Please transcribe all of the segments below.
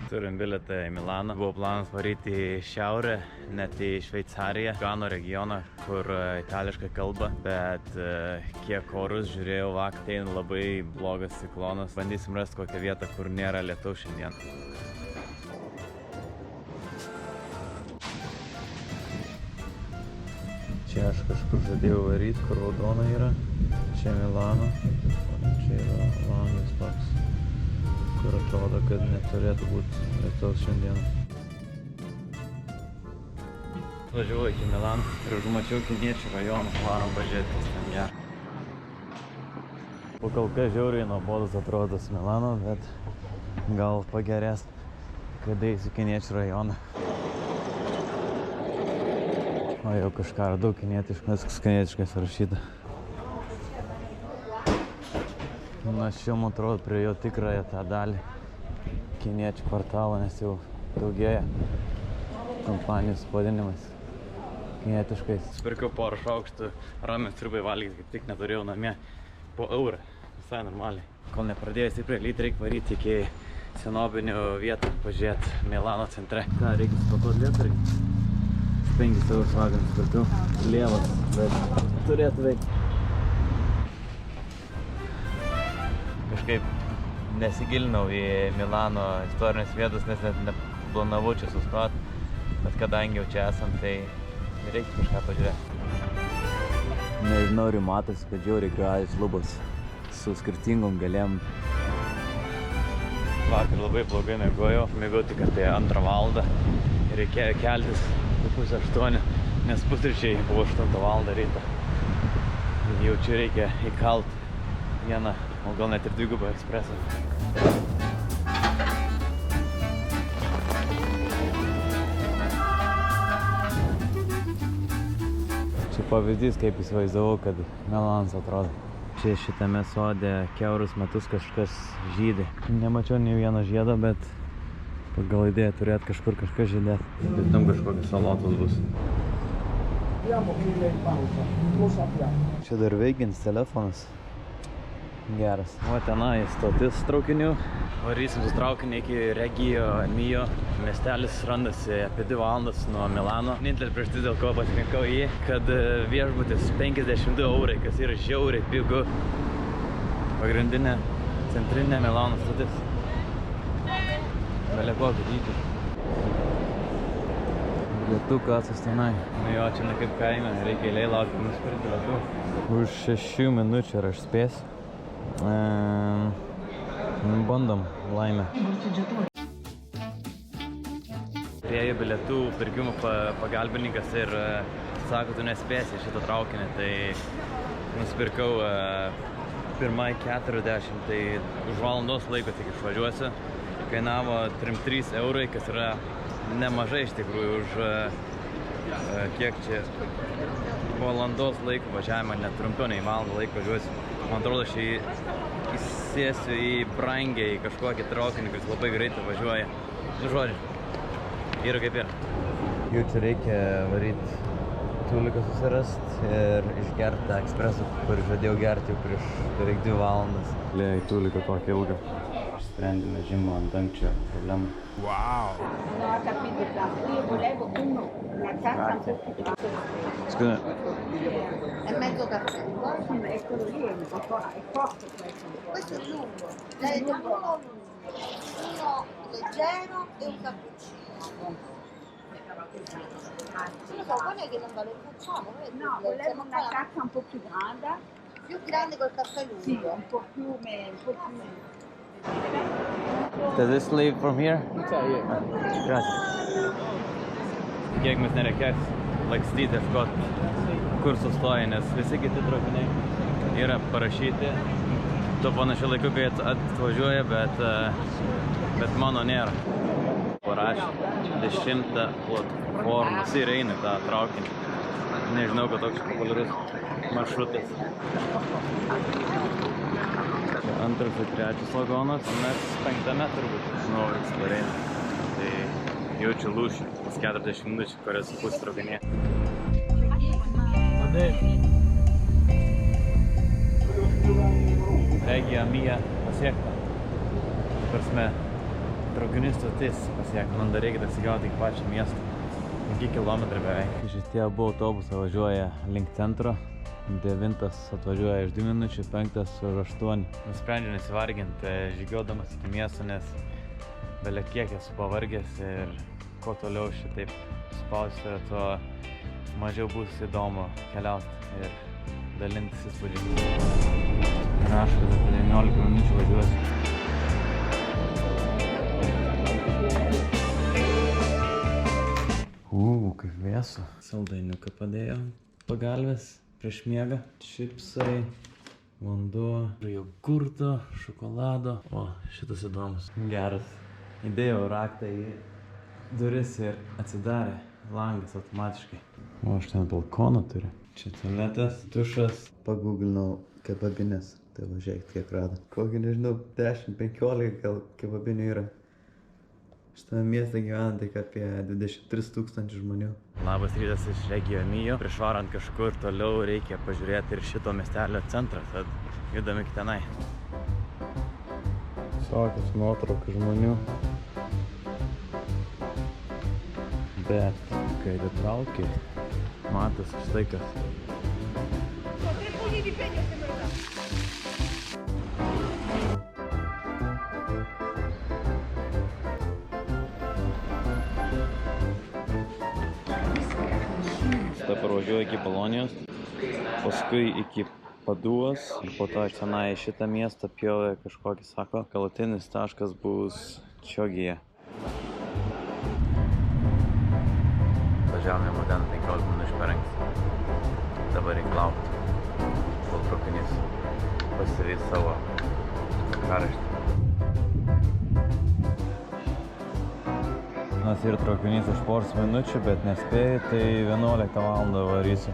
Turim bilietą į Milaną. Buvo planas varyti į šiaurę, net į Šveicariją, Gano regioną, kur itališkai kalba, bet kiek orus žiūrėjau vakar, tai labai blogas ciklonas. Bandysim rasti kokią vietą, kur nėra lietaus šiandien. Čia aš kažkur žadėjau varyti, kur raudona yra. Čia Milano, o čia yra langas toks, kur atrodo, kad neturėtų būti lietaus šiandieną. Važiuoju iki Milano ir užmačiau kiniečių rajoną, varom pažiūrėti, kas ten gera. Po kol kas žiauriai nuobodus atrodo tas Milano, bet gal pagerės, kai eisiu kiniečių rajoną. O jau kažką radau kinietiškas rašyta. Na, šiuo atrodo prie jo tikrąją tą dalį kiniečių kvartalą, nes jau daugėja kompanijos pavadinimas kinietiškais. Spirkiau porą šaukštų ramen sriubai valgyti, kaip tik neturėjau namie, po eurą, visai normaliai. Kol nepradėjau stipriai lyti, reikia varyti iki senobinių vietų, pažiūrėti Milano centre. Ką, reikia spakuoti lietrai? 5 eurus vagonus pirkau, lievas, bet turėtų veikti. Kažkaip nesigilinau į Milano istorinės vietas, nes net neplanavau čia sustoti, bet kadangi jau čia esam, tai reikia kažką pažiūrėti. Nežinau, ir matosi, kad žiauriai gražios lubos su skirtingom galėm. Vakar labai blogai miegojau tik apie 2 valandą ir reikėjo keltis 7:30, nes pusryčiai buvo 8 valandą ryto. Jau čia reikia įkalt vieną, o gal net ir 2 ekspresą. Čia pavyzdys, kaip įsivaizdavau, kad Milanas atrodo. Čia šitame sode kiaurus metus kažkas žydi. Nemačiau nei vieno žiedo, bet pagal idėją turėt kažkur kažkas žydėt. Bet tam kažkokios salotos bus. Čia dar veikiantis telefonas. Geras. O tenai stotis traukinių. Varysim su traukiniu iki Reggio Emilia. Miestelis randasi apie 2 valandas nuo Milano. Vienintelis priežastis, dėl ko pasirinkau jį, kad viešbutis 52 eurai, kas yra žiauriai pigu. Pagrindinė centrinė Milano stotis. Bele kokį dydį. Lietų kasos tenai. Nu jo, čia ne kaip kaime, reikia eiliai laukti nusipirkti lietų. Už 6 minučių ar aš spėsiu. Bandom laimę. Priėjo bilietų pirkimų pagalbininkas ir sako, tu nespėsi šitą traukinį, tai nusipirkau 1:40, tai už valandos laiko tik išvažiuosiu. Kainavo 3 eurai, kas yra nemažai iš tikrųjų už kiek čia valandos laiko važiavimą, net trumpiau nei valandą laiko važiuosiu. Man atrodo, aš įsėsiu į brangiai kažkokį traukinį, kuris labai greitai važiuoja. Nu žodžiu, yra kaip yra. Jau čia reikia varyti tūliką susirasti ir išgerti tą ekspresą, kurį žadėjau gerti jau prieš beveik 2 valandas. Lėjai tūliką kokį ilgą. Sprendėme žimo ant dangčio problemą. Wow! Scusa. È mezzo caffè. È quello lì, è forte questo. Questo è lungo. Uno leggero e un cappuccino. Non so, qual è che non lo facciamo? No, volevo una tazza un po' più grande. Più grande col caffè lungo? Sì, un po' più meno. Does this leave from here? Yeah. Gracias. Kiek mes nereikės lakstyti, ieškoti, kur sustoja, nes visi kiti traukiniai yra parašyti. Tuo panašiu laiku, kai atvažiuoja, bet mano nėra. Parašė 10 platformos ir eina tą traukinį. Nežinau, kad toks populiarus maršrutas. Antras ir 3 vagonas, mes 5 turbūt nuovis pareina. Tai jaučiu lūšį, pas 40 minučių, kurias pusę traukinėje. Reggio Emilia pasiekta. Prasme, traukinių stotis pasiekti. Man dar reikia atsigauti iki pačią miestą. 5 kilometrai beveik. Šitie abu autobusai važiuoja link centro. 9 atvažiuoja iš 2 minučių, 5 už 8. Nusprendžiu nesivarginti žygiuodamas iki miesto, nes belia kiek esu pavargęs ir kuo toliau šitaip spausti, tuo mažiau bus įdomu keliauti ir dalintis įspūdžiais. Rašau, kad apie 19 minučių važiuosiu. Kaip vėsu. Saldainiuką padėjo pagalvės prieš miegą. Čipsai, vanduo, jogurto, šokolado. O, šitas įdomus. Geras. Įdėjau raktą į duris ir atsidarė langas automatiškai. O, aš ten balkoną turiu. Čia tualetas, tušas. Paguglinau kebabinės. Tai va, žiūrėkit, kiek rado. Kokį, nežinau, 10-15 gal kebabinių yra. Šitame mieste gyvena tik apie 23 000 žmonių. Labas rytas iš Reggio Emilia. Prieš varant kažkur toliau reikia pažiūrėti ir šito miestelio centrą, tad judame iki tenai. Visokios nuotraukas žmonių. Bet kai atitrauki, matos štai kas. Dabar važiuoju iki Bolonijos, paskui iki Paduvos ir po to iš tenai šitą miestą pjovė kažkokį, sako, galutinis taškas bus Čiogija. Važiavome Modena 15 minučių per anksti. Dabar reikia laukti, kol traukinys pasivys savo karaštį. Nors ir traukinys už poros minučių, bet nespėjai, tai 11 valandą varysiu.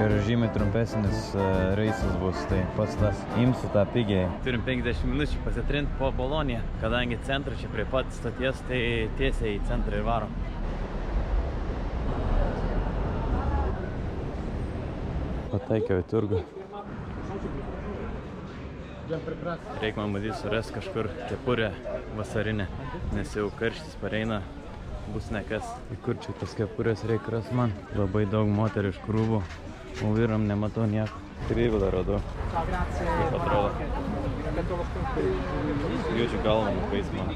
Ir žymiai trumpesnis reisas bus, tai pats tas imsiu tą pigiai. Turim 50 minučių pasitrinti po Boloniją, kadangi centras čia prie pat stoties, tai tiesiai į centrą ir varom. Pataikiau į turgų. Reikia man matyti surasti kažkur kepurę vasarinę, nes jau karštis pareina. Bus nekas. Į kur čia tas kepurės reikia ras man? Labai daug moterių iš krūvų, o vyram nematau nieko. Krivų dar radau. Kaip atrodo. Jaučiu galvą nukais man.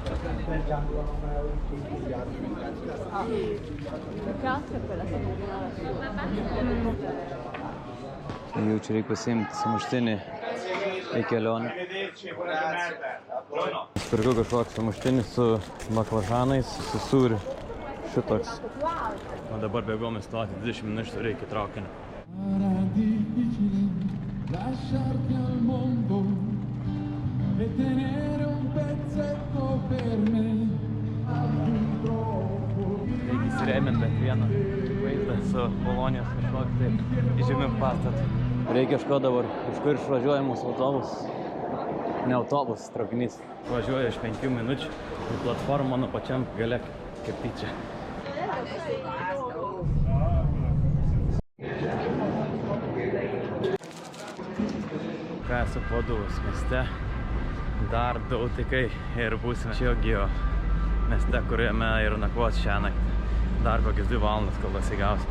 Jaučiu reikia pasiimti sumuštinį į kelionę. Pirkau kažkokį sumuštinį su baklažanais, su sūriu. Šitoks. O dabar bėgom įstoti 20 minučių reikia traukinio. Reikia įsirėmint bent vieną vaizdą su Bolonijos kažkokį tai įžymių pastatą. Reikia kažko dabar, iš kur išvažiuoja mūsų autobus. Ne autobus, traukinys. Važiuoja iš 5 minučių ir platforma mano pačiam gale kaip tyčia. Ką esu Paduvos mieste, dar dautikai ir būsime Čiogijo mieste, kuriame ir nakvos šią naktį. Dar kokias 2 valandas, kol atsigausim.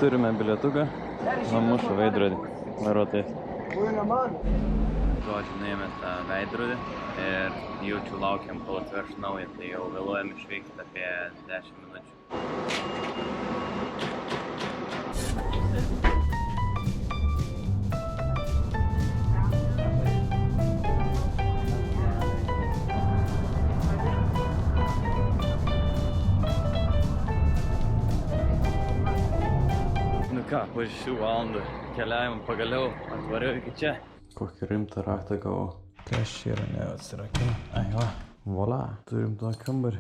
Turime bilietuką, namušų veidrodį vairuotojas. Žodžiu, nuėjome tą veidrodį ir jaučiu laukiam, kol atverš naują, tai jau vėluojam išvykti apie 10 minučių. Nu ką, po 6 valandų keliavimą pagaliau atvariau iki čia. Kokį rimtą raktą gavau. Kas čia yra, neatsirakina. Ai va, voila, turim tą kambarį.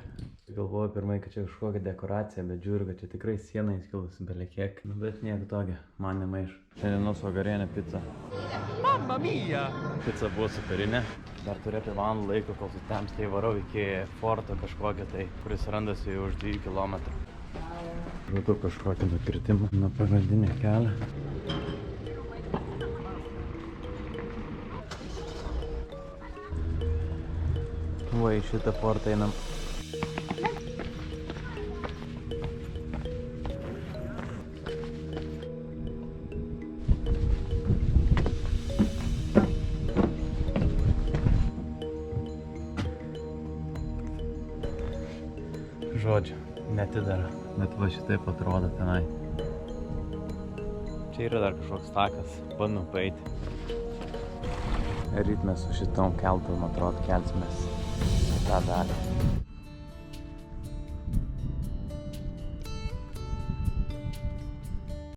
Galvoju pirmai, kad čia kažkokia dekoracija, bet žiūriu, kad čia tikrai siena įskilusi belekiek. Nu, bet nieko tokia, man nemaiš. Šiandienos vakarienė pica. Mamma mia! Pica buvo superinė. Dar turiu apie valandą laiko, kol sutems, tai varau iki forto kažkokio, tai kuris randasi už 2 kilometrų. Žudu kažkokį nukritimą nuo pagrindinio kelio. Va, į šitą fortą einam žodžiu, netidara, bet va šitaip atrodo tenai. Čia yra dar kažkoks takas, bandom paeiti. Ryt mes su šitom keltom, atrodo, kelsimės tą dalį.